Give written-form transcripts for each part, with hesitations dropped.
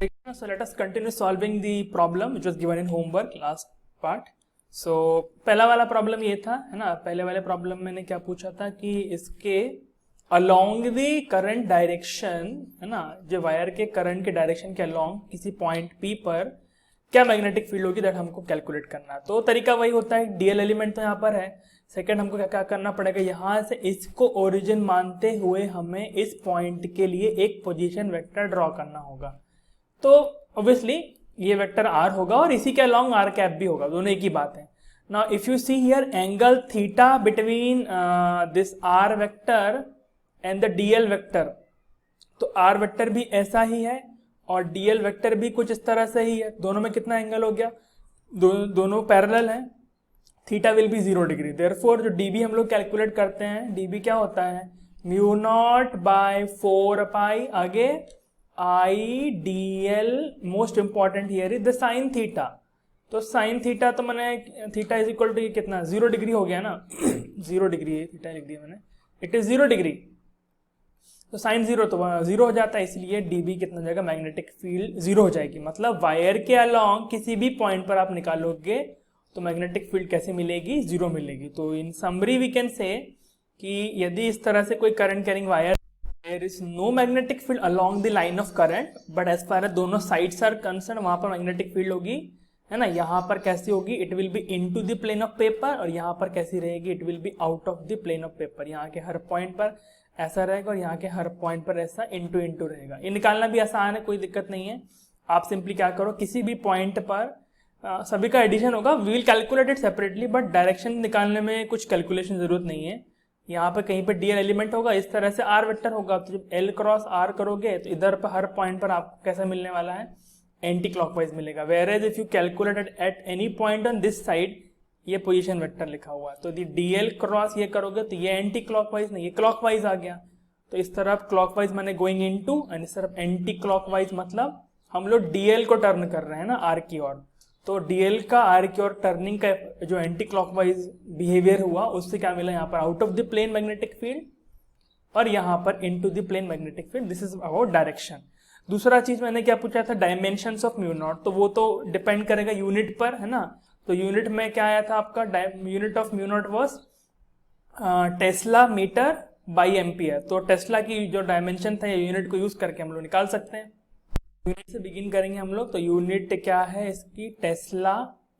So let us continue solving the problem which was given in homework last part. So पहला वाला problem ये था, है ना, पहले वाले प्रॉब्लम मैंने क्या पूछा था कि इसके along the current direction, है ना, जो वायर के करंट के डायरेक्शन के along किसी पॉइंट P पर क्या मैग्नेटिक फील्ड होगी, दैट हमको कैलकुलेट करना है। तो तरीका वही होता है, डीएल एलिमेंट तो यहाँ पर है। सेकंड हमको क्या क्या करना पड़ेगा, यहाँ से इसको ओरिजिन मानते हुए हमें इस पॉइंट के लिए एक पोजीशन वेक्टर ड्रॉ करना होगा। तो ऑब्वियसली ये वेक्टर आर होगा और इसी के अलॉन्ग आर कैप भी होगा, दोनों एक ही बात है। Now if you see here angle theta between this R vector and the DL vector, तो आर वेक्टर भी ऐसा ही है और डीएल वेक्टर भी कुछ इस तरह से ही है। दोनों में कितना एंगल हो गया, दोनों पैरेलल हैं, theta will be 0 degree. Therefore जो डीबी हम लोग कैलकुलेट करते हैं, डीबी क्या होता है, म्यू नॉट बाय 4 पाई आगे आई D L, most important here is the sign theta. तो साइन थीटा तो मैंने थीटा इज इक्वल टू कितना 0 डिग्री हो गया ना 0 डिग्री है, थीटा लिख दिया मैंने, इट इज 0 डिग्री। तो साइन 0 तो 0 हो जाता है, इसलिए डीबी कितना हो जाएगा, मैग्नेटिक फील्ड 0 हो जाएगी। मतलब वायर के अलॉन्ग किसी भी पॉइंट पर आप निकालोगे तो मैग्नेटिक फील्ड कैसे मिलेगी, 0 मिलेगी। तो इन समरी वी कैन से कि यदि इस तरह से कोई current carrying wire, there is no magnetic field along the line of current, but as far as दोनों sides are concerned वहां पर मैग्नेटिक फील्ड होगी, है ना। यहाँ पर कैसी होगी, it will be into the plane of paper, और यहाँ पर कैसी रहेगी, it will be out of the plane of paper. यहाँ के हर पॉइंट पर ऐसा रहेगा और यहाँ के हर पॉइंट पर ऐसा इनटू इनटू रहेगा। ये निकालना भी आसान है, कोई दिक्कत नहीं है। आप सिंपली क्या करो, किसी भी पॉइंट पर सभी का एडिशन होगा, we will calculate it separately, but direction निकालने में कुछ कैलकुलेशन जरूरत नहीं है। यहाँ पे कहीं पे डीएल एलिमेंट होगा, इस तरह से आर वेक्टर होगा, तो जब एल क्रॉस आर करोगे तो इधर पर हर पॉइंट पर आपको कैसा मिलने वाला है, एंटी क्लॉकवाइज मिलेगा। Whereas if you calculated at any point on this side, ये पोजीशन वेक्टर लिखा हुआ है, तो यदि डीएल क्रॉस ये करोगे तो ये एंटी क्लॉकवाइज नहीं, ये क्लॉकवाइज आ गया। तो इस तरफ क्लॉकवाइज माने गोइंग इनटू, एंड इस तरफ एंटी क्लॉकवाइज मतलब हम लोग डीएल को टर्न कर रहे हैं ना आर की ओर। तो डीएल का आर की ओर टर्निंग का जो एंटी क्लॉकवाइज बिहेवियर हुआ, उससे क्या मिला, यहाँ पर out of the plane magnetic field और यहाँ पर into the plane magnetic field. This is about direction. दूसरा चीज मैंने क्या पूछा था, डायमेंशंस ऑफ म्यू नॉट, तो वो तो डिपेंड करेगा यूनिट पर, है ना। तो यूनिट में क्या आया था आपका, unit of mu naught was tesla metre by ampere. तो टेस्ला की जो डायमेंशन था, यूनिट को यूज करके हम लोग निकाल सकते हैं। यूनिट से बिगिन करेंगे हम लोग, तो यूनिट क्या है इसकी, tesla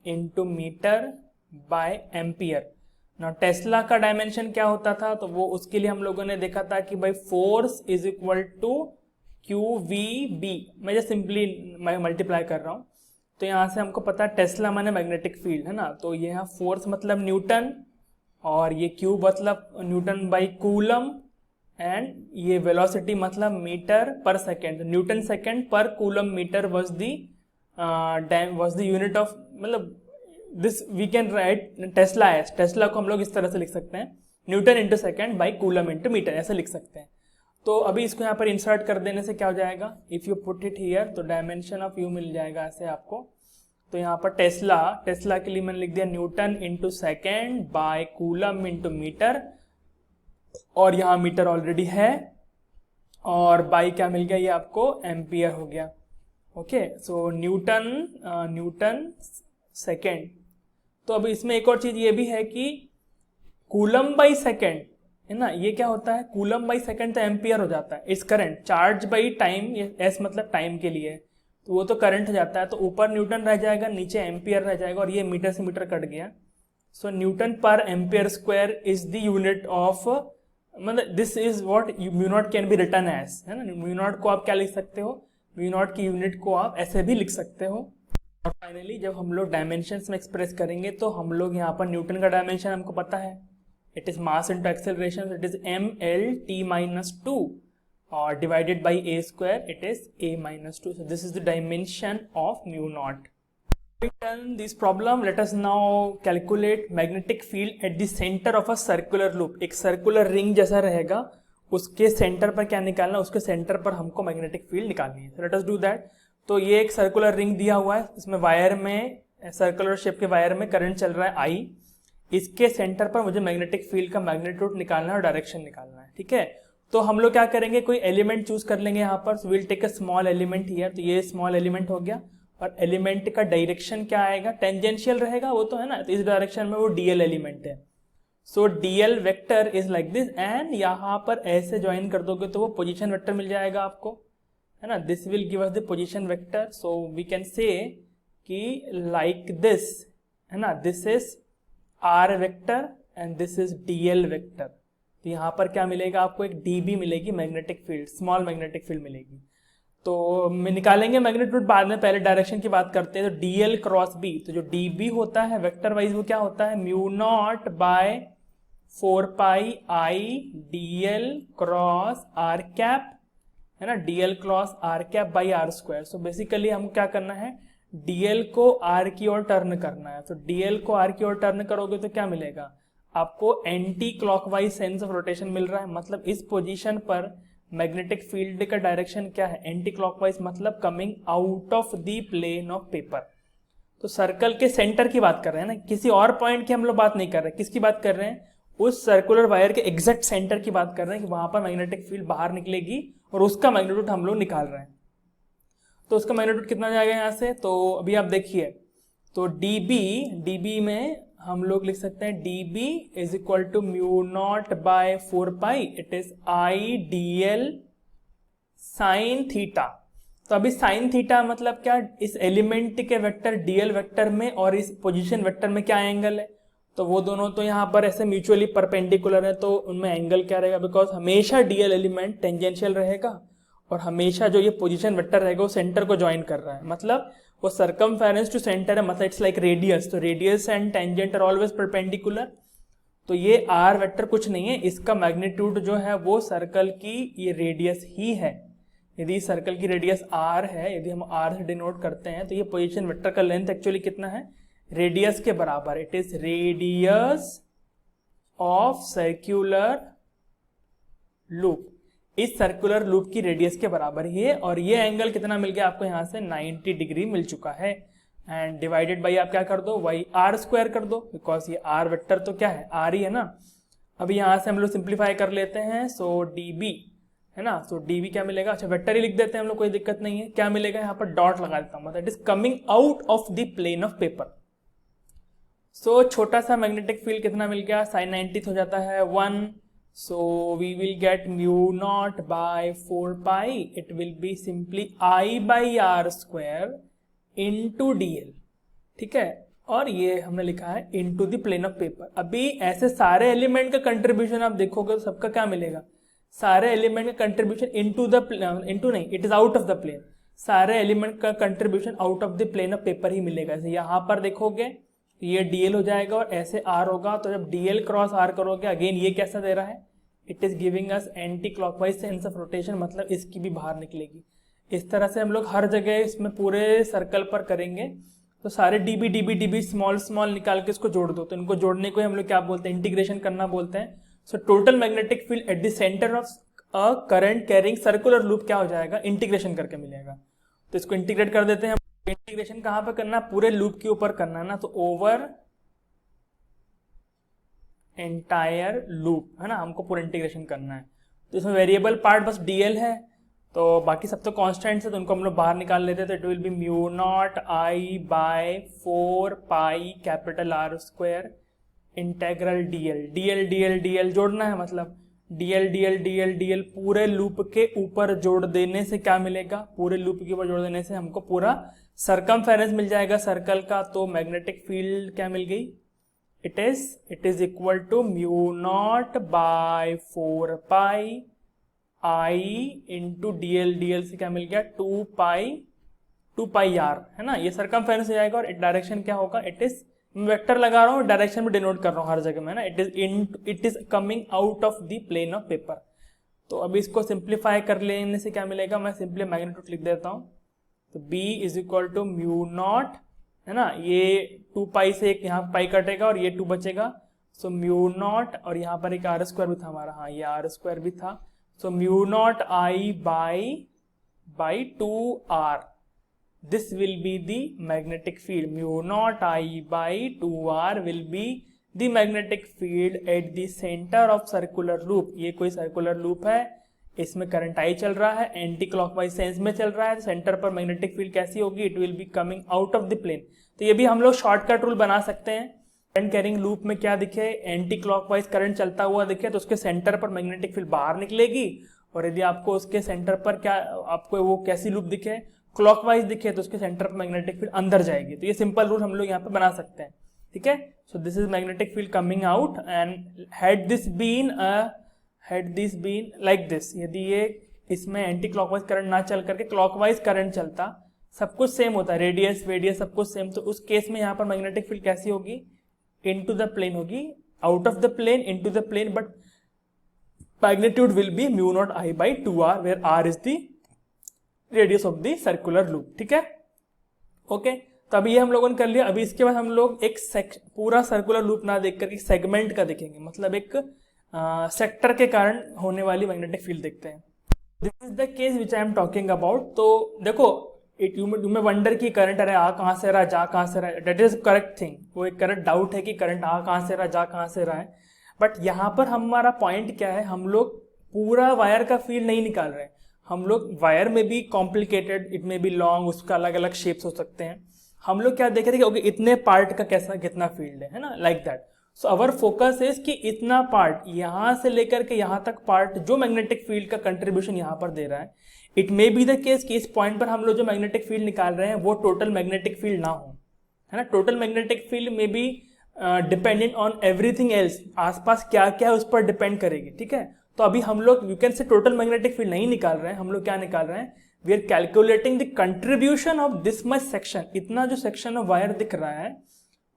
into metre by ampere. ना टेस्ला का डायमेंशन क्या होता था, तो वो उसके लिए हम लोगों ने देखा था कि भाई force is equal to Q V B. मैं जस्ट सिंपली मल्टीप्लाई कर रहा हूँ, तो यहाँ से हमको पता है टेस्ला माने मैग्नेटिक फील्ड, है ना। तो ये यहाँ फोर्स मतलब न्यूटन, और ये क्यू मतलब न्यूटन बाई कूलम, एंड ये वेलोसिटी मतलब मीटर पर सेकेंड। न्यूटन सेकेंड पर coulomb metre was the unit of, मतलब this we can write tesla as, tesla को हम लोग इस तरह से लिख सकते हैं, newton into second by coulomb into metre, ऐसे लिख सकते हैं। तो अभी इसको यहाँ पर इंसर्ट कर देने से क्या हो जाएगा, if you put it here, तो डायमेंशन ऑफ यू मिल जाएगा ऐसे आपको। तो यहाँ पर टेस्ला के लिए मैंने लिख दिया newton into second by coulomb into metre, और यहाँ मीटर ऑलरेडी है, और बाई क्या मिल गया, ये आपको एम्पियर हो गया। ओके, सो न्यूटन सेकेंड। तो अब इसमें एक और चीज ये भी है कि कूलम बाई सेकेंड, है ना, ये क्या होता है, कूलम बाई सेकेंड तो एम्पियर हो जाता है। इस करंट चार्ज बाई टाइम, ये एस मतलब टाइम के लिए, तो वो तो करंट हो जाता है, तो ऊपर न्यूटन रह जाएगा, नीचे एम्पियर रह जाएगा, और ये मीटर से मीटर कट गया। सो न्यूटन पर ampere square is the unit of, मतलब this is what mu naught can be written as, है ना। म्यू नॉट को आप क्या लिख सकते हो, म्यू नॉट की यूनिट को आप ऐसे भी लिख सकते हो। और फाइनली जब हम लोग डायमेंशंस में एक्सप्रेस करेंगे, तो हम लोग यहाँ पर न्यूटन का डायमेंशन हमको पता है, it is mass into acceleration, it is mL/t-2, और divided by a square, it is a-2। So this is the dimension of mu not. Done this problem, let us now calculate magnetic field at the center of a circular loop। एक circular ring जैसा रहेगा, उसके centre पर क्या निकालना, उसके centre पर हमको मैग्नेटिक फील्ड निकालनी है। So let us do that। तो ये एक सर्कुलर रिंग दिया हुआ है, इसमें वायर में, सर्कुलर शेप के वायर में करंट चल रहा है I। इसके सेंटर पर मुझे मैग्नेटिक फील्ड का मैग्नीट्यूड निकालना है और डायरेक्शन निकालना है, ठीक है। तो हम लोग क्या करेंगे, कोई एलिमेंट चूज कर लेंगे यहाँ पर, will take a small element here, तो ये स्मॉल एलिमेंट हो गया, और एलिमेंट का डायरेक्शन क्या आएगा, टेंजेंशियल रहेगा वो तो है ना, तो इस डायरेक्शन में वो डीएल एलिमेंट है, सो DL vector is like this, and यहाँ पर ऐसे ज्वाइन कर दोगे तो वो पोजीशन वेक्टर मिल जाएगा आपको, है ना, this will give us the position vector, so we can say कि लाइक दिस, है ना, this is R vector and this is DL vector, तो यहाँ पर क्या मिलेगा आपको, एक डीबी मिलेगी, magnetic field, small magnetic field मिलेगी। तो मैं निकालेंगे मैग्नीट्यूड बाद में, पहले डायरेक्शन की बात करते हैं। तो डीएल क्रॉस बी, तो जो डीबी होता है वेक्टर वाइज वो क्या होता है, mu naught by 4 pi I DL cross R cap, है ना, DL cross R cap by R square. So basically हम क्या करना है, डीएल को आर की ओर टर्न करना है, तो डीएल को आर की ओर टर्न करोगे तो क्या मिलेगा आपको, anti clockwise sense of rotation मिल रहा है, मतलब इस पोजीशन पर मैग्नेटिक फील्ड का डायरेक्शन क्या है, एंटी क्लॉकवाइज, मतलब coming out of the plane of paper. तो सर्कल के सेंटर की बात कर रहे हैं ना, किसी और पॉइंट की हम लोग बात नहीं कर रहे, किसकी बात कर रहे हैं, उस सर्कुलर वायर के एग्जैक्ट सेंटर की बात कर रहे हैं कि वहां पर मैग्नेटिक फील्ड बाहर निकलेगी और उसका मैग्नीट्यूड हम लोग निकाल रहे हैं। तो उसका मैग्नीट्यूड कितना जाएगा यहाँ से, तो अभी आप देखिए, तो डीबी में हम लोग लिख सकते हैं dB is equal to mu naught by 4 pi, it is I DL sine theta. तो अभी साइन थीटा मतलब क्या, इस एलिमेंट के वेक्टर डीएल वेक्टर में और इस पोजीशन वेक्टर में क्या एंगल है, तो वो दोनों तो यहाँ पर ऐसे म्यूचुअली परपेंडिकुलर है, तो उनमें एंगल क्या रहेगा, बिकॉज हमेशा डीएल एलिमेंट टेंजेंशियल रहेगा और हमेशा जो ये पोजीशन वेक्टर रहेगा वो सेंटर को ज्वाइन कर रहा है, मतलब वो सरकमफेरेंस टू सेंटर है, मतलब इट्स लाइक रेडियस, तो radius and tangent are always perpendicular. तो ये आर वेक्टर कुछ नहीं है, इसका मैग्नीट्यूड जो है वो सर्कल की ये रेडियस ही है। यदि सर्कल की रेडियस आर है, यदि हम आर से डिनोट करते हैं, तो ये पोजीशन वेक्टर का लेंथ एक्चुअली कितना है, रेडियस के बराबर, it is radius of circular loop, इस सर्कुलर लूप की रेडियस के बराबर ही है, और ये एंगल कितना मिल गया आपको यहाँ से 90 डिग्री मिल चुका है, एंड डिवाइडेड बाई आप क्या कर दो, वाई आर स्क्वायर कर दो, बिकॉज ये आर वेक्टर तो क्या है, आर ही है ना। अभी यहाँ से हम लोग सिंप्लीफाई कर लेते हैं, सो डीबी है ना, सो डीबी क्या मिलेगा, अच्छा वेक्टर ही लिख देते हैं हम लोग, कोई दिक्कत नहीं है, क्या मिलेगा यहाँ पर डॉट लगा देता हूँ, मतलब it is coming out of the plane of paper. So छोटा सा मैग्नेटिक फील्ड कितना मिल गया, साइन 90 हो जाता है 1, so we will get mu naught by 4 pi, it will be simply I by r square into dl, ठीक है, और ये हमने लिखा है into the plane of paper। अभी ऐसे सारे एलिमेंट का कंट्रीब्यूशन आप देखोगे तो सबका क्या मिलेगा, सारे एलिमेंट का कंट्रीब्यूशन into the into नहीं, it is out of the plane, सारे एलिमेंट का contribution out of the plane of paper ही मिलेगा। जैसे यहाँ पर देखोगे ये डीएल हो जाएगा और ऐसे आर होगा, तो जब डीएल क्रॉस आर करोगे, अगेन ये कैसा दे रहा है, it is giving us anti clockwise sense of rotation, मतलब इसकी भी बाहर निकलेगी। इस तरह से हम लोग हर जगह इसमें पूरे सर्कल पर करेंगे, तो सारे dB dB dB small small निकाल के इसको जोड़ दो, तो इनको जोड़ने को हम लोग क्या बोलते हैं, इंटीग्रेशन करना बोलते हैं। So total magnetic field at the centre of a current carrying circular loop क्या हो जाएगा, इंटीग्रेशन करके मिलेगा। तो इसको इंटीग्रेट कर देते हैं। इंटीग्रेशन कहां पर करना है, पूरे लूप के ऊपर करना है ना, तो ओवर एंटायर लूप, है ना, हमको पूरा इंटीग्रेशन करना है। तो इसमें वेरिएबल पार्ट बस डीएल है, तो बाकी सब तो कांस्टेंट्स है, तो उनको हम लोग बाहर निकाल लेते हैं। तो it will be mu naught I by 4 pi capital R square integral DL, DL DL DL जोड़ना है, मतलब डीएल डीएल डीएल डीएल पूरे लूप के ऊपर जोड़ देने से क्या मिलेगा, पूरे लूप के ऊपर जोड़ देने से हमको पूरा सरकमफेरेंस मिल जाएगा सर्कल का। तो मैग्नेटिक फील्ड क्या मिल गई, it is equal to mu naught by 4 pi I into dl, dl से क्या मिल गया 2 pi r, है ना, ये सरकमफेरेंस हो जाएगा। और डायरेक्शन क्या होगा, इट इज, मैं वेक्टर लगा रहा हूँ, डायरेक्शन में डिनोट कर रहा हूँ हर जगह में, ना, it is coming out of the plane of paper. तो अभी इसको सिंप्लीफाई कर लेने से क्या मिलेगा, मैं सिंपली मैग्नीट्यूड लिख देता हूँ। तो b is equal to mu naught, है ना, ये 2 पाई से एक यहाँ पाई कटेगा और ये 2 बचेगा, सो म्यू नॉट, और यहाँ पर एक आर स्क्वायर भी था हमारा, हाँ ये आर स्क्वायर भी था, so mu naught I by 2r, this will be the magnetic field, mu naught I by 2r will be the magnetic field at the centre of circular loop. ये कोई circular loop है इसमें current I चल रहा है, anti clockwise sense में चल रहा है, तो सेंटर पर मैग्नेटिक फील्ड कैसी होगी, it will be coming out of the plane. तो ये भी हम लोग शॉर्टकट रूल बना सकते हैं। करंट कैरिंग लूप में क्या दिखे, एंटी क्लॉकवाइज करंट चलता हुआ दिखे तो उसके सेंटर पर मैग्नेटिक फील्ड बाहर निकलेगी, और यदि आपको उसके सेंटर पर क्या आपको वो कैसी लूप दिखे, क्लॉकवाइज दिखे, तो उसके सेंटर पर मैग्नेटिक फील्ड अंदर जाएगी। तो ये सिंपल रूल हम लोग यहाँ पे बना सकते हैं, ठीक है। So this is magnetic field coming out and had this been like this, यदि ये इसमें एंटी क्लॉकवाइज करंट ना चल करके क्लॉकवाइज करंट चलता, सब कुछ सेम होता है, रेडियस वेडियस सब कुछ सेम, तो उस केस में यहाँ पर मैग्नेटिक फील्ड कैसी होगी, इनटू द प्लेन होगी, out of the plane into the plane, but magnitude will be mu naught I by 2r, where r is the radius of the circular loop, ठीक है। Okay, तो अभी ये हम लोगों ने कर लिया। अभी इसके बाद हम लोग एक पूरा सर्कुलर लूप ना देख करके सेगमेंट का देखेंगे, मतलब एक सेक्टर के कारण होने वाली मैग्नेटिक फील्ड देखते हैं। This is the case which I am talking about. तो देखो यू मे वंडर की करंट अरे आ कहाँ से रहा, जा कहाँ से रहा है, डेट इज करेक्ट थिंग, वो एक करेक्ट डाउट है कि करंट आ कहाँ से रहा, जा कहाँ से रहा है। बट यहाँ पर हमारा पॉइंट क्या है, हम लोग पूरा वायर का फील्ड नहीं निकाल रहे हैं, हम लोग वायर में भी कॉम्प्लिकेटेड, इट में बी लॉन्ग, उसका अलग अलग शेप्स हो सकते हैं। हम लोग क्या देख रहे थे कि ओके इतने पार्ट का कैसा कितना फील्ड है ना, like that. So our focus is कि इतना पार्ट यहाँ से लेकर के यहाँ तक पार्ट जो मैग्नेटिक फील्ड का कंट्रीब्यूशन यहाँ पर दे रहा है, it may be the case कि इस पॉइंट पर हम लोग जो मैग्नेटिक फील्ड निकाल रहे हैं वो टोटल मैग्नेटिक फील्ड ना हो, है ना। टोटल मैग्नेटिक फील्ड में be dependent on everything else, आसपास क्या क्या है उस पर डिपेंड करेगी, ठीक है। तो अभी हम लोग you can say total magnetic field नहीं निकाल रहे हैं, हम लोग क्या निकाल रहे हैं, we are calculating the contribution of this much section, इतना जो सेक्शन ऑफ वायर दिख रहा है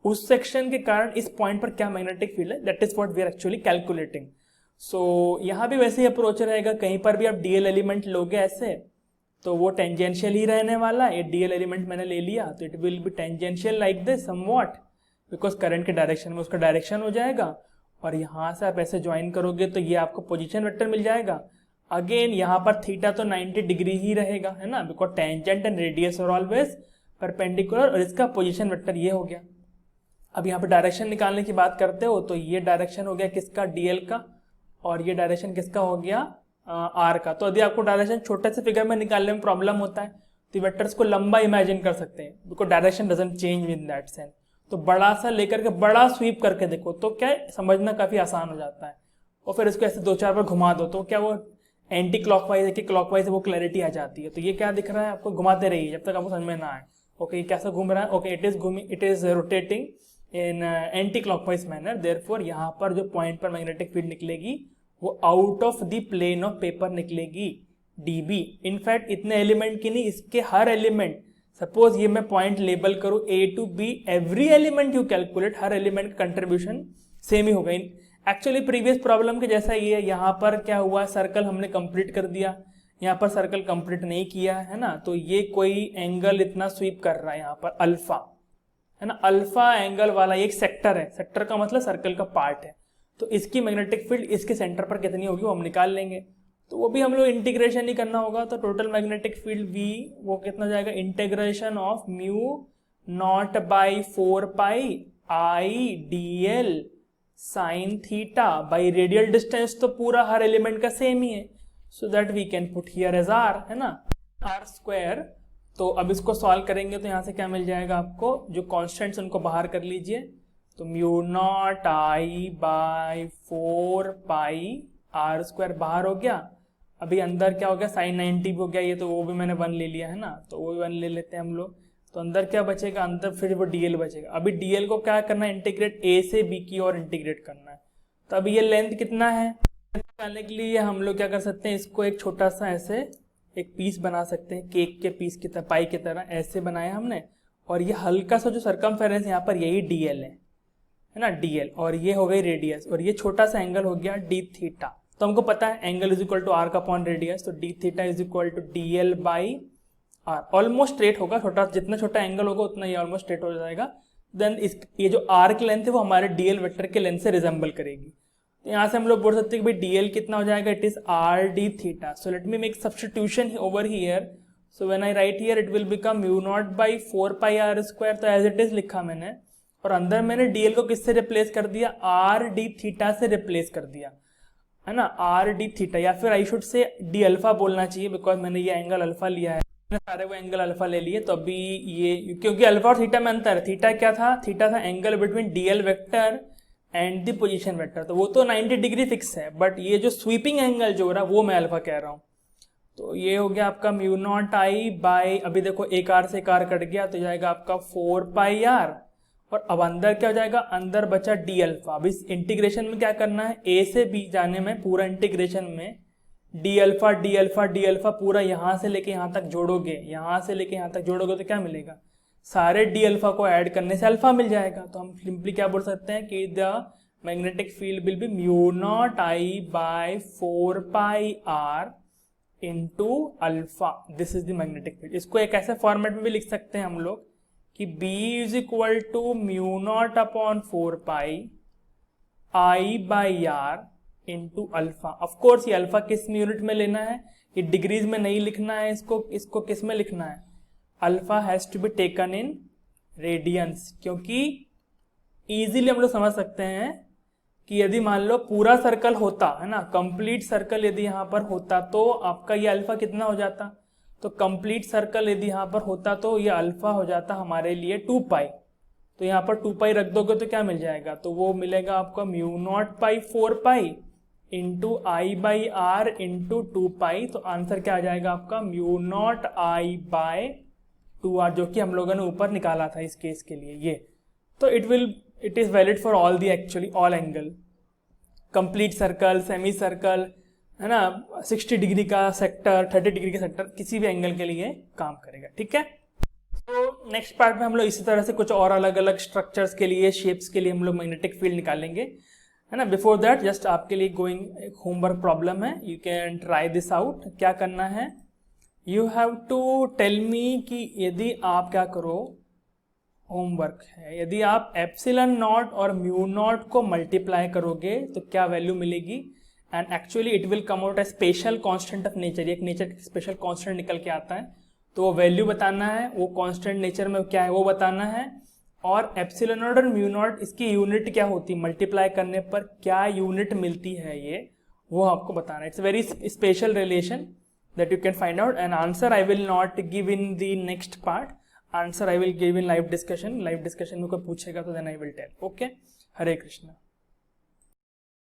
उस सेक्शन के कारण इस पॉइंट पर क्या मैग्नेटिक फील्ड है, that is what we are actually calculating. So यहाँ भी वैसे ही अप्रोच रहेगा, कहीं पर भी आप डीएल एलिमेंट लोगे ऐसे तो वो टेंजेंशियल ही रहने वाला, ये डीएल एलिमेंट मैंने ले लिया तो it will B tangential like this somewhat, because current के डायरेक्शन में उसका डायरेक्शन हो जाएगा, और यहाँ से आप ऐसे ज्वाइन करोगे तो ये आपको पोजीशन वेक्टर मिल जाएगा। अगेन यहाँ पर थीटा तो 90 डिग्री ही रहेगा, है ना, because tangent and radius are always perpendicular, और इसका पोजीशन वेक्टर ये हो गया। अब यहाँ पर डायरेक्शन निकालने की बात करते हो तो ये डायरेक्शन हो गया किसका, डीएल का, और ये डायरेक्शन किसका हो गया, आर का। तो यदि आपको डायरेक्शन छोटे से फिगर में निकालने में प्रॉब्लम होता है तो वेक्टर्स को लंबा इमेजिन कर सकते हैं, because direction doesn't change in that sense. तो बड़ा सा लेकर के बड़ा स्वीप करके देखो तो क्या है, समझना काफी आसान हो जाता है, और फिर इसको ऐसे दो चार बार घुमा दो तो क्या वो एंटी क्लॉकवाइज है कि क्लॉकवाइज है वो क्लैरिटी आ जाती है। तो ये क्या दिख रहा है आपको, घुमाते रहिए जब तक आपको समझ में ना आए। ओके, ये कैसा घूम रहा है, okay it is rotating in anti clockwise manner, therefore यहाँ पर जो पॉइंट पर मैग्नेटिक फील्ड निकलेगी वो out of the plane of paper निकलेगी, डीबी। इनफैक्ट इतने एलिमेंट की नहीं, इसके हर एलिमेंट, सपोज ये मैं पॉइंट लेबल करूं A to B, every element you calculate, हर एलिमेंट का कंट्रीब्यूशन सेम ही होगा। एक्चुअली प्रीवियस प्रॉब्लम के जैसा ये, यहाँ पर क्या हुआ, सर्कल हमने कंप्लीट कर दिया, यहाँ पर सर्कल कंप्लीट नहीं किया, है ना। तो ये कोई एंगल इतना स्वीप कर रहा है यहाँ पर अल्फा, है ना, अल्फा एंगल वाला एक सेक्टर है, सेक्टर का मतलब सर्कल का पार्ट है। तो इसकी मैग्नेटिक फील्ड इसके सेंटर पर कितनी होगी वो हम निकाल लेंगे, तो वो भी हम लोग इंटीग्रेशन ही करना होगा। तो टोटल मैग्नेटिक फील्ड वी वो कितना जाएगा, integration of mu naught by 4 pi I D L sine theta by radial distance, तो पूरा हर एलिमेंट का सेम ही है, so that we can put here as R, है ना, आर स्क्वायर। तो अब इसको सॉल्व करेंगे तो यहाँ से क्या मिल जाएगा आपको, जो कॉन्स्टेंट्स उनको बाहर कर लीजिए, तो mu naught I by 4 pi R square बाहर हो गया। अभी अंदर क्या हो गया, साइन 90 भी हो गया, ये तो वो भी मैंने 1 ले लिया है ना, तो वो भी 1 ले लेते हैं हम लोग। तो अंदर क्या बचेगा, अंदर फिर वो डीएल बचेगा। अभी डीएल को क्या करना है, इंटीग्रेट ए से बी की ओर इंटीग्रेट करना है। तो अभी ये लेंथ कितना है, निकालने के लिए हम लोग क्या कर सकते हैं, इसको एक छोटा सा ऐसे एक पीस बना सकते हैं, केक के पीस की तरह, पाई की तरह ऐसे बनाया हमने, और ये हल्का सा जो सर्कमफेरेंस यहाँ पर यही डीएल है ना, डीएल, और ये हो गई रेडियस, और ये छोटा सा एंगल हो गया डी थीटा। तो हमको पता है angle is equal to R का अपॉन रेडियस, तो D theta is equal to D L by R, almost straight होगा, छोटा जितना छोटा एंगल होगा उतना ये ऑलमोस्ट स्ट्रेट हो जाएगा। देन इस ये जो आर की लेंथ है वो हमारे डीएल वेक्टर के लेंथ से रिजेंबल करेगी। तो यहाँ से हम लोग बोल सकते हैं कि भाई डीएल कितना हो जाएगा, it is R D theta. So let me make substitution over here, so when I write here it will become mu naught by 4 pi R square, तो एज इट इज लिखा मैंने, और अंदर मैंने डीएल को किससे रिप्लेस कर दिया, आर डी थीटा से रिप्लेस कर दिया। है ना, आर डी थीटा, या फिर I should say D alpha बोलना चाहिए बिकॉज मैंने ये एंगल अल्फा लिया है, मैंने सारे वो एंगल अल्फा ले लिए, तो अभी ये क्योंकि अल्फा और थीटा में अंतर है, थीटा क्या था, थीटा था angle between D L vector and the position vector, तो वो तो 90 डिग्री फिक्स है, बट ये जो स्वीपिंग एंगल जो हो रहा है वो मैं अल्फा कह रहा हूँ। तो ये हो गया आपका म्यू नॉट आई बाई, अभी देखो एक आर से एक आर कट गया तो जाएगा आपका 4 पाई आर, और अब अंदर क्या हो जाएगा, अंदर बचा डी अल्फा। अब इस इंटीग्रेशन में क्या करना है, ए से बी जाने में पूरा इंटीग्रेशन में D alpha D alpha D alpha पूरा यहां से लेके यहां तक जोड़ोगे, यहां से लेके यहां तक जोड़ोगे तो क्या मिलेगा, सारे डी अल्फा को ऐड करने से अल्फा मिल जाएगा। तो हम सिंपली क्या बोल सकते हैं कि the magnetic field will be mu naught I by 4 pi R into alpha, this is the magnetic field. इसको एक ऐसे फॉर्मेट में भी लिख सकते हैं हम लोग कि B is equal to mu naught upon 4 pi I by R into alpha. Of course ये अल्फा किस यूनिट में लेना है, ये डिग्रीज में नहीं लिखना है, इसको किस में लिखना है, alpha has to be taken in radians, क्योंकि इजीली हम लोग समझ सकते हैं कि यदि मान लो पूरा सर्कल होता है ना, कंप्लीट सर्कल यदि यहाँ पर होता तो आपका ये अल्फा कितना हो जाता, तो कंप्लीट सर्कल यदि यहाँ पर होता तो ये अल्फा हो जाता हमारे लिए 2 पाई, तो यहाँ पर 2 पाई रख दोगे तो क्या मिल जाएगा, तो वो मिलेगा आपका mu naught pi 4 pi into I by R into 2 pi, तो आंसर क्या आ जाएगा आपका mu naught I by 2 R, जो कि हम लोगों ने ऊपर निकाला था इस केस के लिए ये। तो it is valid for all the actually all angle, complete circle, semi circle, है ना, 60 डिग्री का सेक्टर, 30 डिग्री का सेक्टर, किसी भी एंगल के लिए काम करेगा, ठीक है। तो नेक्स्ट पार्ट में हम लोग इसी तरह से कुछ और अलग अलग स्ट्रक्चर्स के लिए, शेप्स के लिए हम लोग मैग्नेटिक फील्ड निकालेंगे, है ना। बिफोर दैट जस्ट आपके लिए गोइंग एक होमवर्क प्रॉब्लम है, you can try this out. क्या करना है, you have to tell me कि यदि आप क्या करो, होमवर्क है, यदि आप एप्सिलॉन नॉट और म्यू नॉट को मल्टीप्लाई करोगे तो क्या वैल्यू मिलेगी, and actually it will come out a special constant of nature, एक नेचर का स्पेशल कांस्टेंट निकल के आता है, तो वो वैल्यू बताना है, वो कांस्टेंट नेचर में क्या है वो बताना है, और एप्सिलॉन नॉट और म्यू नॉट इसकी यूनिट क्या होती है, मल्टीप्लाई करने पर क्या यूनिट मिलती है ये वो आपको बताना है। It's very special relation that you can find out, and answer I will not give in the next part, answer I will give in live discussion में कोई पूछेगा तो then I will tell. Okay, Hare Krishna.